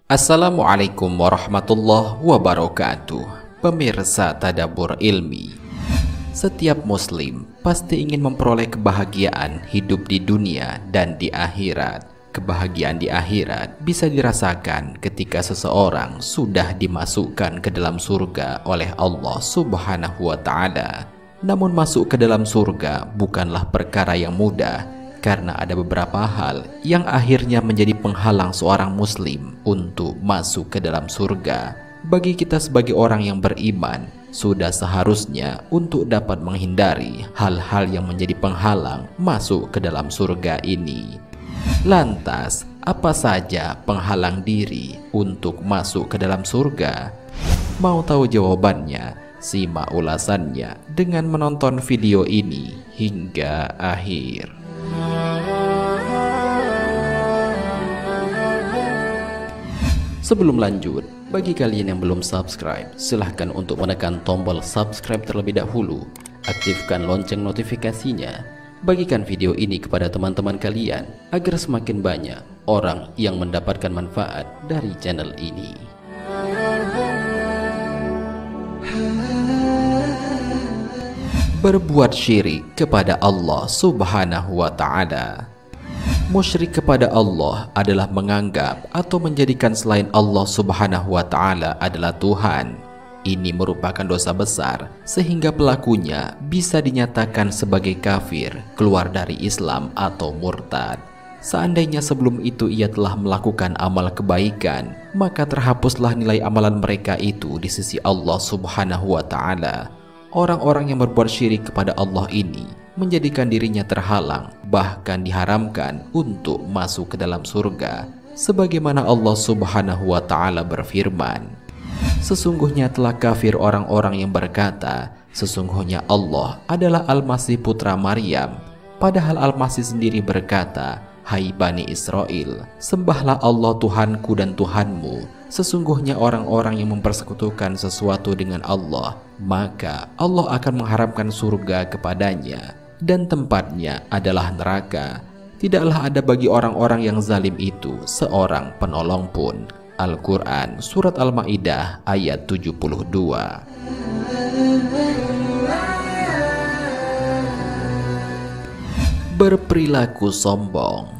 Assalamualaikum warahmatullahi wabarakatuh. Pemirsa Tadabbur Ilmi, setiap muslim pasti ingin memperoleh kebahagiaan hidup di dunia dan di akhirat. Kebahagiaan di akhirat bisa dirasakan ketika seseorang sudah dimasukkan ke dalam surga oleh Allah Subhanahu wa Ta'ala. Namun masuk ke dalam surga bukanlah perkara yang mudah, karena ada beberapa hal yang akhirnya menjadi penghalang seorang muslim untuk masuk ke dalam surga. Bagi kita sebagai orang yang beriman, sudah seharusnya untuk dapat menghindari hal-hal yang menjadi penghalang masuk ke dalam surga ini. Lantas, apa saja penghalang diri untuk masuk ke dalam surga? Mau tahu jawabannya? Simak ulasannya dengan menonton video ini hingga akhir. Sebelum lanjut, bagi kalian yang belum subscribe, silahkan untuk menekan tombol subscribe terlebih dahulu. Aktifkan lonceng notifikasinya. Bagikan video ini kepada teman-teman kalian agar semakin banyak orang yang mendapatkan manfaat dari channel ini. Berbuat syirik kepada Allah Subhanahu wa Ta'ala. Musyrik kepada Allah adalah menganggap atau menjadikan selain Allah Subhanahu wa Ta'ala adalah Tuhan. Ini merupakan dosa besar sehingga pelakunya bisa dinyatakan sebagai kafir, keluar dari Islam atau murtad. Seandainya sebelum itu ia telah melakukan amal kebaikan, maka terhapuslah nilai amalan mereka itu di sisi Allah Subhanahu wa Ta'ala. Orang-orang yang berbuat syirik kepada Allah ini menjadikan dirinya terhalang, bahkan diharamkan untuk masuk ke dalam surga, sebagaimana Allah Subhanahu wa Ta'ala berfirman, sesungguhnya telah kafir orang-orang yang berkata, sesungguhnya Allah adalah Al-Masih putra Maryam. Padahal Al-Masih sendiri berkata, hai Bani Israel, sembahlah Allah Tuhanku dan Tuhanmu. Sesungguhnya orang-orang yang mempersekutukan sesuatu dengan Allah, maka Allah akan mengharamkan surga kepadanya, dan tempatnya adalah neraka. Tidaklah ada bagi orang-orang yang zalim itu seorang penolong pun. Al-Quran Surat Al-Ma'idah ayat 72. Berperilaku sombong.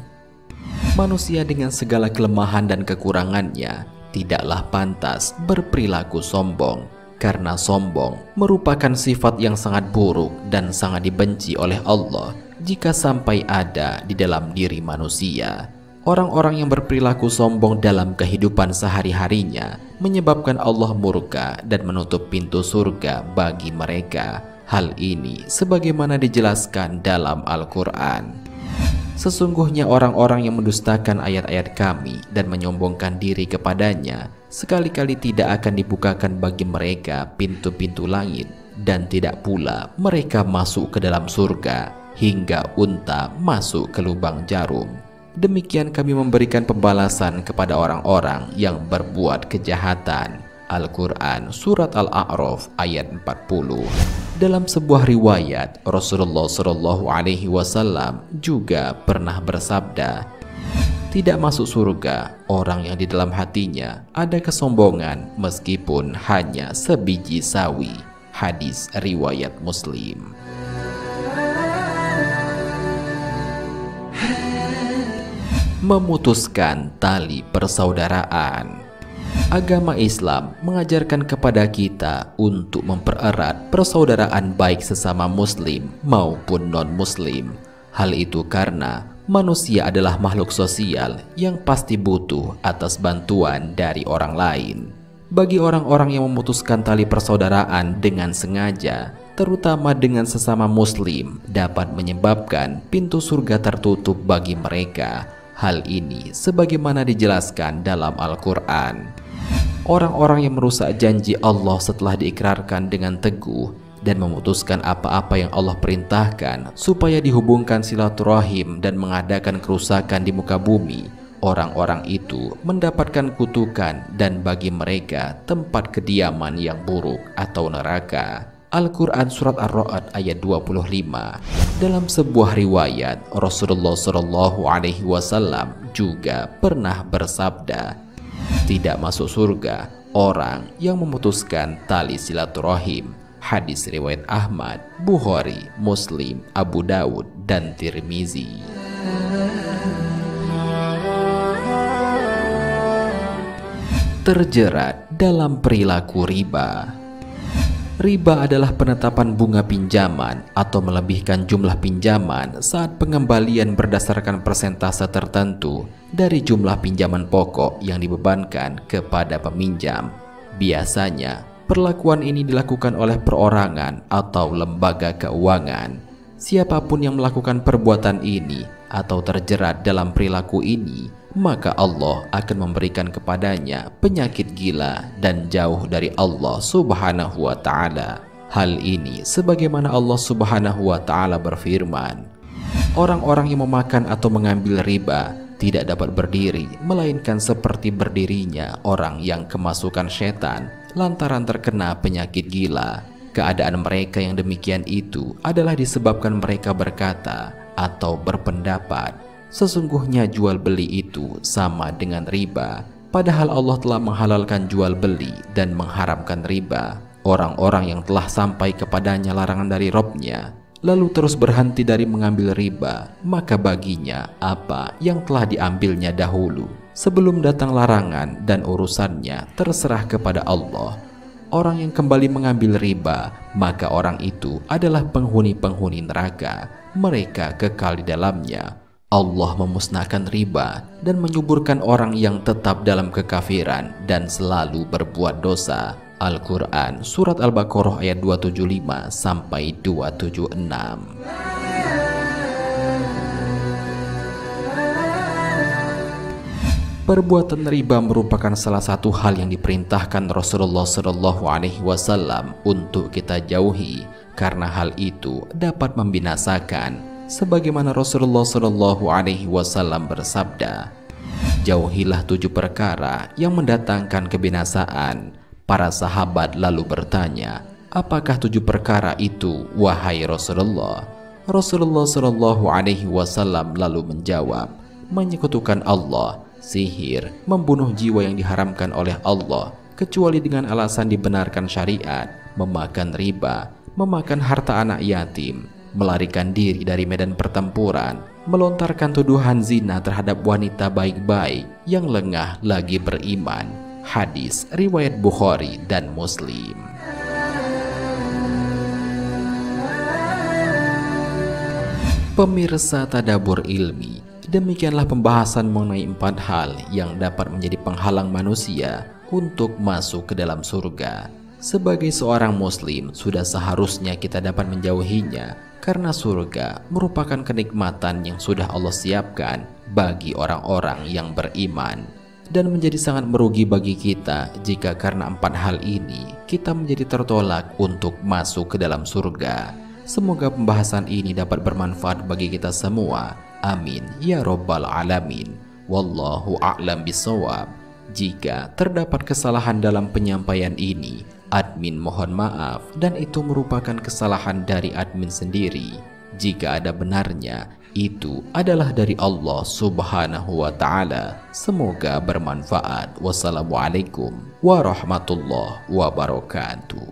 Manusia dengan segala kelemahan dan kekurangannya tidaklah pantas berperilaku sombong, karena sombong merupakan sifat yang sangat buruk dan sangat dibenci oleh Allah jika sampai ada di dalam diri manusia. Orang-orang yang berperilaku sombong dalam kehidupan sehari-harinya menyebabkan Allah murka dan menutup pintu surga bagi mereka. Hal ini sebagaimana dijelaskan dalam Al-Quran. Sesungguhnya orang-orang yang mendustakan ayat-ayat Kami dan menyombongkan diri kepadanya, sekali-kali tidak akan dibukakan bagi mereka pintu-pintu langit, dan tidak pula mereka masuk ke dalam surga hingga unta masuk ke lubang jarum. Demikian Kami memberikan pembalasan kepada orang-orang yang berbuat kejahatan. Al-Quran Surat Al-A'raf ayat 40. Dalam sebuah riwayat, Rasulullah SAW juga pernah bersabda, tidak masuk surga orang yang di dalam hatinya ada kesombongan meskipun hanya sebiji sawi. Hadis riwayat Muslim. Memutuskan tali persaudaraan. Agama Islam mengajarkan kepada kita untuk mempererat persaudaraan baik sesama muslim maupun non-muslim. Hal itu karena manusia adalah makhluk sosial yang pasti butuh atas bantuan dari orang lain. Bagi orang-orang yang memutuskan tali persaudaraan dengan sengaja, terutama dengan sesama muslim, dapat menyebabkan pintu surga tertutup bagi mereka. Hal ini sebagaimana dijelaskan dalam Al-Quran. Orang-orang yang merusak janji Allah setelah diikrarkan dengan teguh dan memutuskan apa-apa yang Allah perintahkan supaya dihubungkan silaturahim dan mengadakan kerusakan di muka bumi, orang-orang itu mendapatkan kutukan dan bagi mereka tempat kediaman yang buruk atau neraka. Al-Quran Surat Ar-Ra'd ayat 25. Dalam sebuah riwayat, Rasulullah Shallallahu Alaihi Wasallam juga pernah bersabda, tidak masuk surga orang yang memutuskan tali silaturahim. Hadis riwayat Ahmad, Bukhari, Muslim, Abu Dawud, dan Tirmizi. Terjerat dalam perilaku riba. Riba adalah penetapan bunga pinjaman atau melebihkan jumlah pinjaman saat pengembalian berdasarkan persentase tertentu dari jumlah pinjaman pokok yang dibebankan kepada peminjam. Biasanya, perlakuan ini dilakukan oleh perorangan atau lembaga keuangan. Siapapun yang melakukan perbuatan ini atau terjerat dalam perilaku ini, maka Allah akan memberikan kepadanya penyakit gila dan jauh dari Allah Subhanahu wa Ta'ala. Hal ini sebagaimana Allah Subhanahu wa Ta'ala berfirman, orang-orang yang memakan atau mengambil riba tidak dapat berdiri melainkan seperti berdirinya orang yang kemasukan setan lantaran terkena penyakit gila. Keadaan mereka yang demikian itu adalah disebabkan mereka berkata atau berpendapat, sesungguhnya jual beli itu sama dengan riba, padahal Allah telah menghalalkan jual beli dan mengharamkan riba. Orang-orang yang telah sampai kepadanya larangan dari Rabb-Nya, lalu terus berhenti dari mengambil riba, maka baginya apa yang telah diambilnya dahulu. Sebelum datang larangan dan urusannya terserah kepada Allah. Orang yang kembali mengambil riba, maka orang itu adalah penghuni-penghuni neraka. Mereka kekal di dalamnya. Allah memusnahkan riba dan menyuburkan orang yang tetap dalam kekafiran dan selalu berbuat dosa. Al-Quran Surat Al-Baqarah ayat 275 sampai 276. Perbuatan riba merupakan salah satu hal yang diperintahkan Rasulullah Shallallahu Alaihi Wasallam untuk kita jauhi, karena hal itu dapat membinasakan. Sebagaimana Rasulullah Shallallahu Alaihi Wasallam bersabda, jauhilah 7 perkara yang mendatangkan kebinasaan. Para sahabat lalu bertanya, apakah 7 perkara itu, wahai Rasulullah? Rasulullah Shallallahu Alaihi Wasallam lalu menjawab, menyekutukan Allah, sihir, membunuh jiwa yang diharamkan oleh Allah kecuali dengan alasan dibenarkan syariat, memakan riba, memakan harta anak yatim, melarikan diri dari medan pertempuran, melontarkan tuduhan zina terhadap wanita baik-baik yang lengah lagi beriman. Hadis riwayat Bukhari dan Muslim. Pemirsa Tadabbur Ilmi, demikianlah pembahasan mengenai 4 hal yang dapat menjadi penghalang manusia untuk masuk ke dalam surga. Sebagai seorang muslim, sudah seharusnya kita dapat menjauhinya, karena surga merupakan kenikmatan yang sudah Allah siapkan bagi orang-orang yang beriman. Dan menjadi sangat merugi bagi kita jika karena 4 hal ini kita menjadi tertolak untuk masuk ke dalam surga. Semoga pembahasan ini dapat bermanfaat bagi kita semua. Amin ya Rabbal Alamin. Wallahu a'lam bishawab. Jika terdapat kesalahan dalam penyampaian ini, admin mohon maaf, dan itu merupakan kesalahan dari admin sendiri. Jika ada benarnya, itu adalah dari Allah Subhanahu wa Ta'ala. Semoga bermanfaat. Wassalamualaikum warahmatullahi wabarakatuh.